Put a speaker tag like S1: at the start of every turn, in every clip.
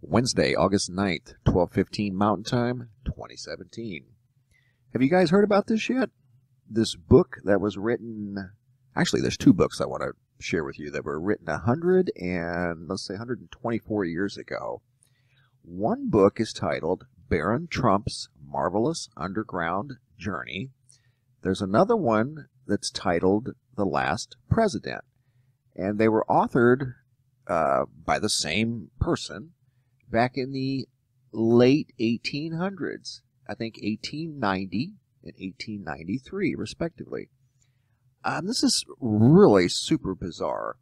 S1: Wednesday, August 9th, 12:15 Mountain Time, 2017. Have you guys heard about this yet? This book that was written, actually there's two books I want to share with you that were written 124 years ago. One book is titled Barron Trump's Marvelous Underground Journey. There's another one that's titled The Last President. And they were authored by the same person back in the late 1800s. I think 1890 and 1893, respectively. This is really super bizarre.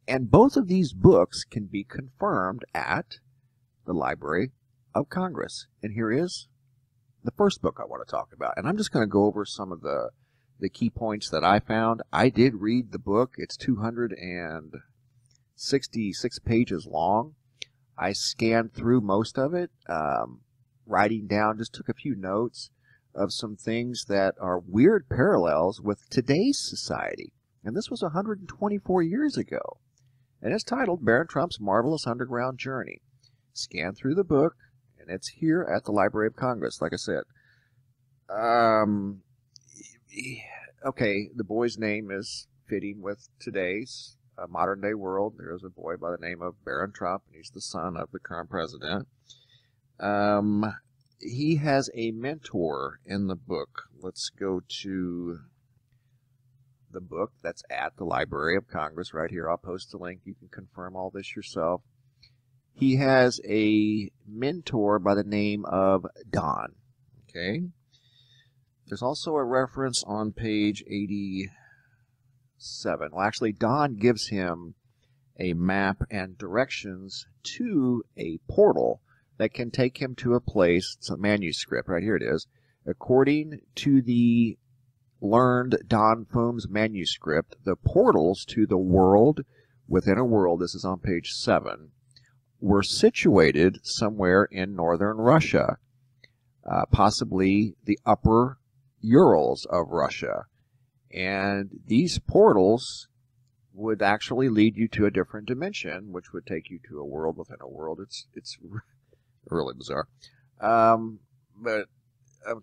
S1: And both of these books can be confirmed at the Library of Congress. And here is the first book I want to talk about. And I'm just going to go over some of the key points that I found. I did read the book. It's 266 pages long. I scanned through most of it, writing down, just took a few notes of some things that are weird parallels with today's society. And this was 124 years ago. And it's titled Barron Trump's Marvelous Underground Journey. Scan through the book, and it's here at the Library of Congress, like I said. Okay, the boy's name is fitting with today's modern-day world. There's a boy by the name of Barron Trump, and he's the son of the current president. He has a mentor in the book. Let's go to the book that's at the Library of Congress right here. I'll post a link. You can confirm all this yourself. He has a mentor by the name of Don. Okay. There's also a reference on page 87. Well, actually, Don gives him a map and directions to a portal that can take him to a place. It's a manuscript. Right here it is. According to the learned Don Foom's manuscript, the portals to the world within a world, this is on page 7, were situated somewhere in northern Russia, possibly the upper Urals of Russia. And these portals would actually lead you to a different dimension, which would take you to a world within a world. It's really bizarre. But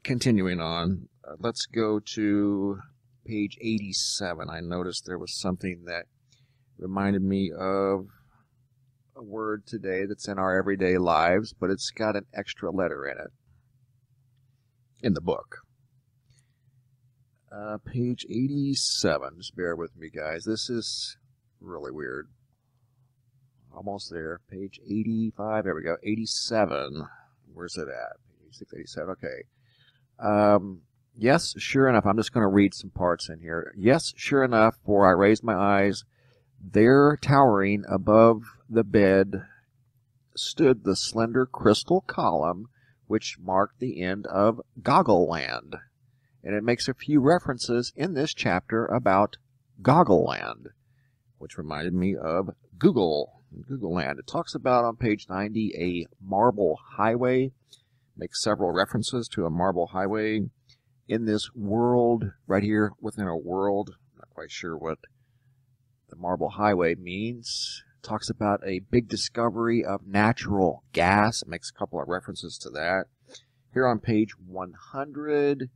S1: continuing on, let's go to page 87. I noticed there was something that reminded me of a word today that's in our everyday lives, but it's got an extra letter in it in the book. Page 87. Just bear with me, guys. This is really weird. Almost there. Page 85. There we go. 87. Where's it at? 86, 87. Okay. Yes, sure enough. I'm just going to read some parts in here. Yes, sure enough, for I raised my eyes, there, towering above the bed, stood the slender crystal column which marked the end of Goggle-land. And it makes a few references in this chapter about Goggle-land, which reminded me of Google-land. It talks about on page 90 a marble highway, makes several references to a marble highway in this world, right here within a world. Not quite sure what the marble highway means. Talks about a big discovery of natural gas. It makes a couple of references to that. Here on page 100,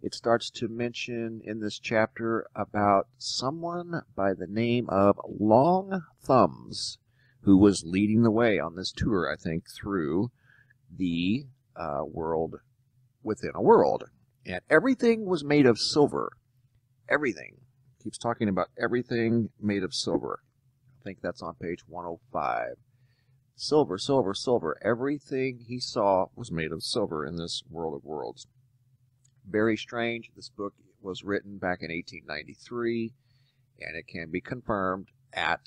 S1: it starts to mention in this chapter about someone by the name of Long Thumbs, who was leading the way on this tour, I think, through the world within a world. And everything was made of silver. Everything. Keeps talking about everything made of silver. I think that's on page 105. Silver, silver, silver. Everything he saw was made of silver in this world of worlds. Very strange. This book was written back in 1893, and it can be confirmed at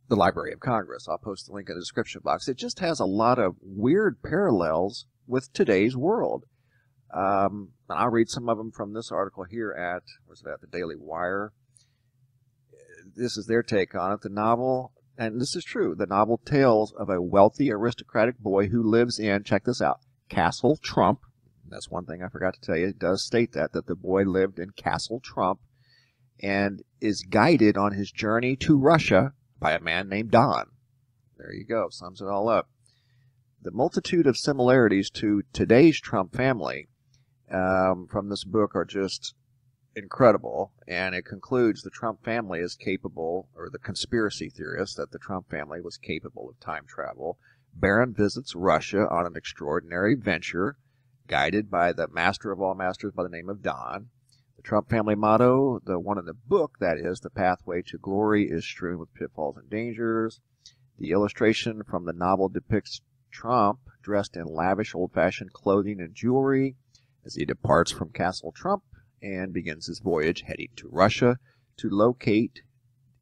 S1: the Library of Congress. I'll post the link in the description box. It just has a lot of weird parallels with today's world. I'll read some of them from this article here at, where's it at, the Daily Wire. This is their take on it. The novel, and this is true, the novel tells of a wealthy aristocratic boy who lives in, check this out, Castle Trump. That's one thing I forgot to tell you. It does state that the boy lived in Castle Trump and is guided on his journey to Russia by a man named Don. There you go. Sums it all up. the multitude of similarities to today's Trump family from this book are just incredible, and it concludes the Trump family is capable, or the conspiracy theorists that the Trump family was capable of time travel. Barron visits Russia on an extraordinary venture, guided by the master of all masters by the name of Don. The Trump family motto, the one in the book, that is, the pathway to glory is strewn with pitfalls and dangers. The illustration from the novel depicts Trump dressed in lavish old-fashioned clothing and jewelry as he departs from Castle Trump and begins his voyage heading to Russia to locate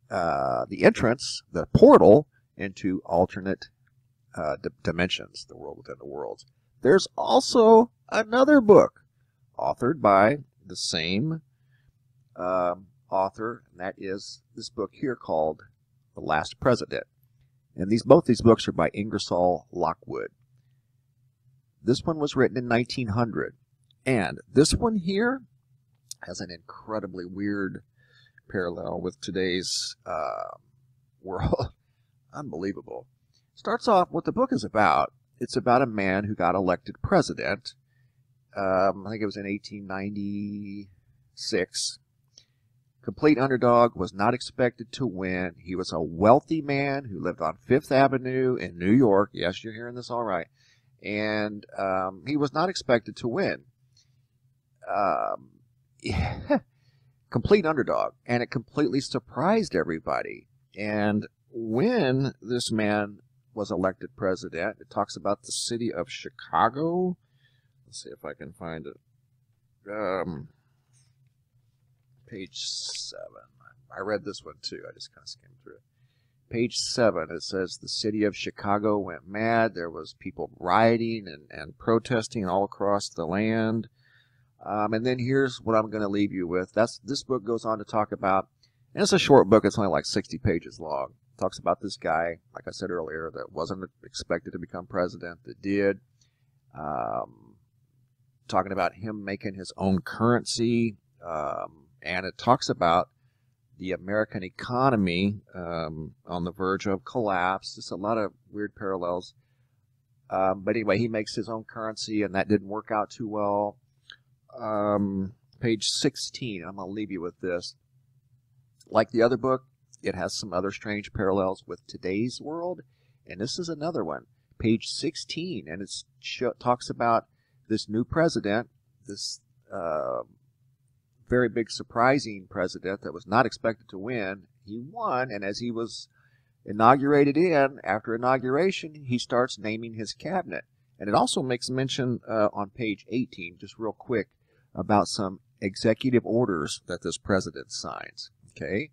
S1: the entrance, the portal, into alternate dimensions, the world within the worlds. There's also another book authored by the same author, and that is this book here called The Last President. And both these books are by Ingersoll Lockwood. This one was written in 1900, and this one here has an incredibly weird parallel with today's world. Unbelievable. Starts off, what the book is about, it's about a man who got elected president. I think it was in 1896. Complete underdog, was not expected to win. He was a wealthy man who lived on Fifth Avenue in New York. Yes, you're hearing this all right. And he was not expected to win. Complete underdog, and it completely surprised everybody. And when this man was elected president, it talks about the city of Chicago. Let's see if I can find it. Page 7. I read this one too. I just kind of skimmed through it. Page 7, it says the city of Chicago went mad. There was people rioting and protesting all across the land. And then here's what I'm going to leave you with. This book goes on to talk about, and it's a short book. It's only like 60 pages long. It talks about this guy, like I said earlier, that wasn't expected to become president, that did. Talking about him making his own currency. And it talks about the American economy on the verge of collapse. Just a lot of weird parallels. But anyway, he makes his own currency, and that didn't work out too well. Page 16, I'm going to leave you with this. Like the other book, it has some other strange parallels with today's world, and this is another one. Page 16, and it talks about this new president, this very big surprising president that was not expected to win. He won, and as he was inaugurated after inauguration, he starts naming his cabinet. And it also makes mention on page 18, just real quick, about some executive orders that this president signs. Okay,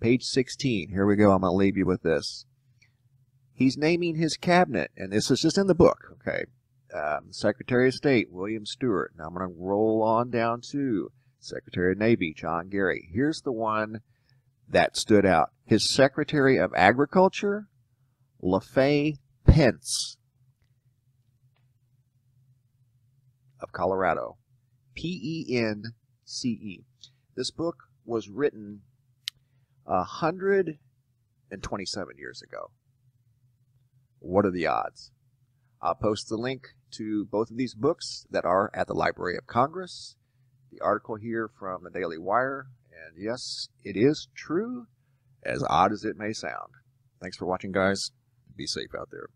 S1: page 16, here we go. I'm going to leave you with this. He's naming his cabinet, and this is just in the book. Okay, Secretary of State, William Stewart. Now I'm going to roll on down to Secretary of Navy, John Gary. Here's the one that stood out. His Secretary of Agriculture, Lafe Pence of Colorado. P-E-N-C-E. This book was written 127 years ago. What are the odds? I'll post the link to both of these books that are at the Library of Congress. The article here from the Daily Wire. And yes, it is true, as odd as it may sound. Thanks for watching, guys. Be safe out there.